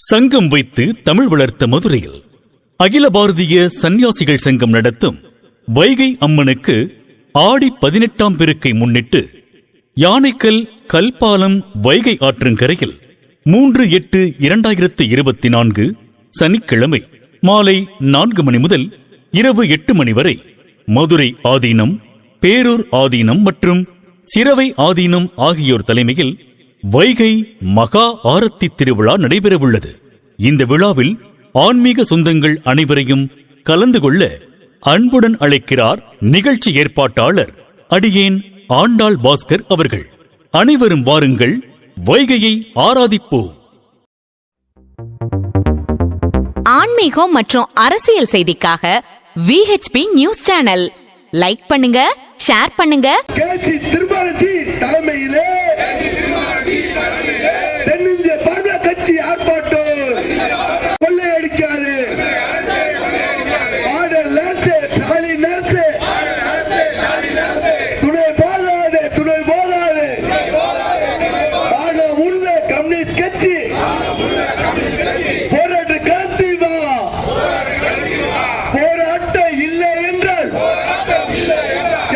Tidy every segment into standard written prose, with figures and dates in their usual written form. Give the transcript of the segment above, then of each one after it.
சங்கம் வைத்து தமிழ் வளர்த்த மதுரையில் அகில பாரதிய சன்னியாசிகள் சங்கம் நடத்தும் வைகை அம்மனுக்கு ஆடி 18ஆம் பெருக்கை முன்னிட்டு யானைக்கல் கல்பாலம் வைகை ஆற்றங்கரையில் 3/8/2024 சனிக்கிழமை மாலை 4 மணி முதல் இரவு 8 மணி வரை மதுரை ஆதீனம், பேரூர் ஆதீனம் மற்றும் சிரவை ஆதீனம் ஆகியோர் தலைமையில் வைகை மகா ஆரத்தி திருவிழா நடைபெறவுள்ளது. இந்த விழாவில் ஆன்மீக சொந்தங்கள் அனைவரையும் கலந்து கொள்ள அன்புடன் அழைக்கிறார் நிகழ்ச்சி ஏற்பாட்டாளர் அடியேன் ஆண்டாள் பாஸ்கர் அவர்கள். அனைவரும் வாருங்கள், வைகையை ஆராதிப்போம். ஆன்மீகம் மற்றும் அரசியல் செய்திக்காக VHP நியூஸ் சேனல் லைக் பண்ணுங்க, ஷேர் பண்ணுங்க. தலைமையிலே தென்னிந்திய பாரதிய கட்சி ஆர்ப்பாட்டம். கொள்ளையடிக்காது துணை போதாது, துணை போதாது. உள்ள கம்யூனிஸ்ட் கட்சி போராட்ட கருத்து போராட்டம் இல்லை என்றால்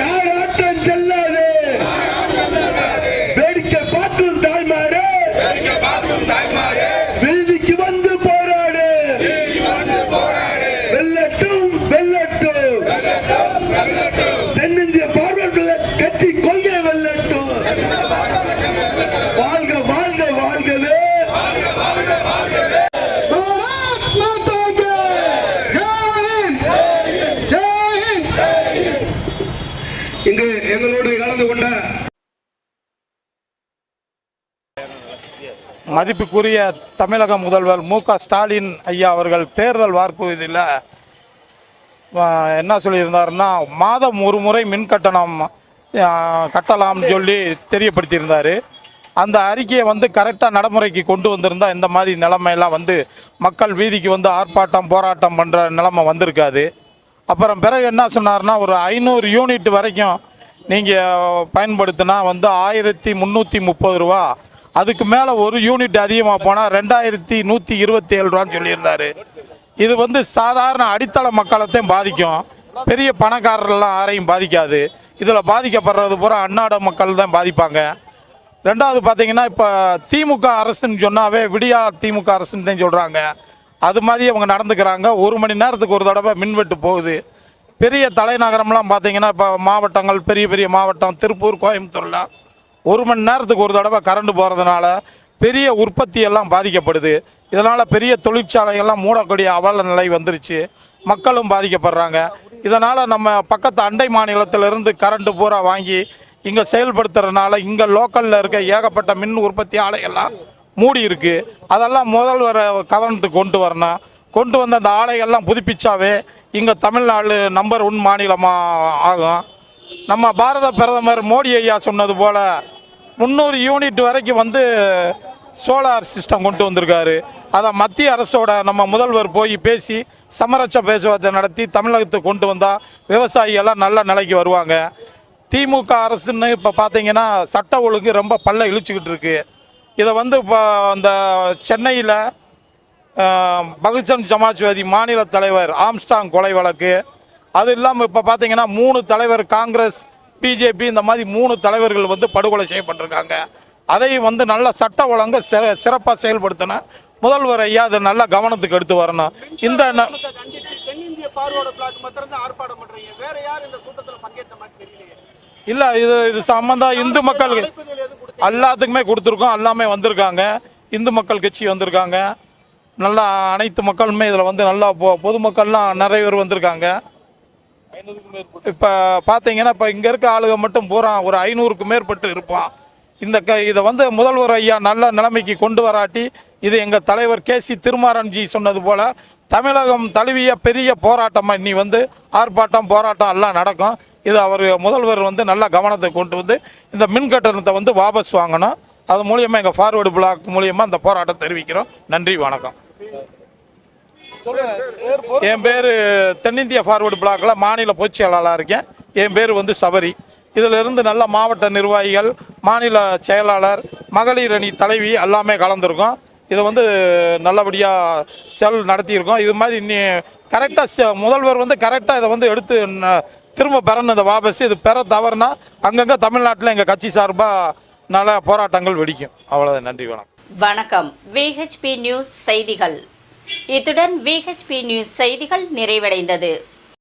யார் ஆட்டம் செல்லாது. வேடிக்கை பார்க்கும் தாய்மாரே, வீதிக்கு வந்து போராடு. வெல்லட்டும், வெல்லட்டும். தென்னிந்திய பார்வை கட்சி கொள்கை வெல்லட்டும். வாழ்க, வாழ்க, வாழ்கவே. இங்கு எங்களோடு கலந்து கொண்ட மதிப்புக்குரிய தமிழக முதல்வர் மு.க. ஸ்டாலின் ஐயா அவர்கள் தேர்தல் வாக்குறுதியில் என்ன சொல்லியிருந்தாருன்னா, மாதம் ஒரு முறை மின் கட்டணம் கட்டலாம்னு சொல்லி தெரியப்படுத்தியிருந்தார். அந்த அறிக்கையை கரெக்டாக நடைமுறைக்கு கொண்டு வந்திருந்தால் இந்த மாதிரி நிலைமையெல்லாம் மக்கள் வீதிக்கு ஆர்ப்பாட்டம் போராட்டம் பண்ணுற நிலைமை வந்திருக்காது. அப்புறம் பிறகு என்ன சொன்னார்னா, ஒரு 500 யூனிட் வரைக்கும் நீங்கள் பயன்படுத்தினா 1330 ரூபா, அதுக்கு மேலே ஒரு யூனிட் அதிகமாக போனால் 2127 ரூபான்னு சொல்லியிருந்தார். இது சாதாரண அடித்தள மக்களைத்தையும் பாதிக்கும், பெரிய பணக்காரர்கள்லாம் யாரையும் பாதிக்காது. இதில் பாதிக்கப்படுறது பூரா அன்னாட மக்கள் தான் பாதிப்பாங்க. ரெண்டாவது பார்த்தீங்கன்னா, இப்போ திமுக அரசுன்னு சொன்னாவே விடியா திமுக அரசுன்னு தான் சொல்கிறாங்க. அது மாதிரி அவங்க நடந்துக்கிறாங்க. 1 மணி நேரத்துக்கு ஒரு தடவை மின்வெட்டு போகுது. பெரிய தலைநகரம்லாம் பார்த்தீங்கன்னா, இப்போ மாவட்டங்கள், பெரிய பெரிய மாவட்டம் திருப்பூர், கோயம்புத்தூர்லாம் 1 மணி நேரத்துக்கு ஒரு தடவை கரண்ட் போகிறதுனால பெரிய உற்பத்தியெல்லாம் பாதிக்கப்படுது. இதனால் பெரிய தொழிற்சாலைகள்லாம் மூடக்கூடிய அவல நிலை வந்துருச்சு. மக்களும் பாதிக்கப்படுறாங்க. இதனால் நம்ம பக்கத்து அண்டை மாநிலத்திலிருந்து கரண்ட்டு பூரா வாங்கி இங்கே செயல்படுத்துறதுனால இங்கே லோக்கலில் இருக்க ஏகப்பட்ட மின் உற்பத்தி ஆலைகள்லாம் மூடி இருக்குது. அதெல்லாம் முதல்வர் கவனத்துக்கு கொண்டு வரணும். கொண்டு வந்த அந்த ஆலைகள்லாம் புதுப்பிச்சாவே இங்கே தமிழ்நாடு நம்பர் 1 மாநிலமாக ஆகும். நம்ம பாரத பிரதமர் மோடி ஐயா சொன்னது போல் 300 யூனிட் வரைக்கும் சோலார் சிஸ்டம் கொண்டு வந்திருக்காரு. அதை மத்திய அரசோட நம்ம முதல்வர் போய் பேசி சமரச பேச்சுவார்த்தை நடத்தி தமிழகத்துக்கு கொண்டு வந்தால் விவசாயிகள்லாம் நல்ல நிலைக்கு வருவாங்க. திமுக அரசுன்னு இப்போ பார்த்தீங்கன்னா சட்ட ஒழுங்கு ரொம்ப பல்ல இழுச்சிக்கிட்டு இருக்கு. இதை இப்போ அந்த சென்னையில் பகுஜன் சமாஜ்வாதி மாநில தலைவர் ஆம்ஸ்டாங் கொலை வழக்கு, அது இல்லாமல் இப்போ பார்த்தீங்கன்னா 3 தலைவர், காங்கிரஸ், பிஜேபி, இந்த மாதிரி 3 தலைவர்கள் படுகொலை செய்யப்பட்டிருக்காங்க. அதை நல்ல சட்ட ஒழுங்கு சிறப்பாக செயல்படுத்தின முதல்வர் ஐயா அதை நல்ல கவனத்துக்கு எடுத்து வரணும். இந்த இல்லை, இது சம்பந்தம் இந்து மக்கள் எல்லாத்துக்குமே கொடுத்துருக்கோம். எல்லாமே வந்திருக்காங்க. இந்து மக்கள் கட்சி வந்திருக்காங்க. நல்லா அனைத்து மக்களுமே இதில் நல்லா பொதுமக்கள்லாம் நிறைய பேர் வந்திருக்காங்க. இப்போ பார்த்தீங்கன்னா, இப்போ இங்கே இருக்க ஆளுக மட்டும் பூரா ஒரு 500க்கு மேற்பட்டு இருப்பான். இதை முதல்வர் ஐயா நல்ல நிலைமைக்கு கொண்டு வராட்டி இது எங்கள் தலைவர் KC திருமாறன்ஜி சொன்னது போல் தமிழகம் தழுவிய பெரிய போராட்டமாக இனி ஆர்ப்பாட்டம் போராட்டம் எல்லாம் நடக்கும். இது அவர் முதல்வர் நல்ல கவனத்தை கொண்டு இந்த மின் கட்டணத்தை வாபஸ் வாங்கணும். அது மூலியமாக எங்கள் ஃபார்வர்டு பிளாக் மூலியமாக இந்த போராட்டம் தெரிவிக்கிறோம். நன்றி, வணக்கம். என் பேர் தென்னிந்திய ஃபார்வர்டு பிளாக்கில் மாநில பொதுச் செயலாளராக இருக்கேன். என் பேர் சபரி. இதிலிருந்து நல்ல மாவட்ட நிர்வாகிகள், மாநில செயலாளர், மகளிர் அணி தலைவி எல்லாமே கலந்துருக்கோம். இதை வந்து நல்லபடியாக நடத்தியிருக்கோம். இது மாதிரி இன்னி கரெக்டாக முதல்வர் வந்து கரெக்டாக இதை வந்து எடுத்து திரும்ப பெறணும். இந்த வாபஸ் இது பெற தவறுனா அங்கங்கே தமிழ்நாட்டில் எங்கள் கட்சி சார்பாக நல்ல போராட்டங்கள் வெடிக்கும். அவ்வளோதான். நன்றி, வணக்கம். வணக்கம். VHP நியூஸ் செய்திகள். இத்துடன் VHP நியூஸ் செய்திகள் நிறைவடைந்தது.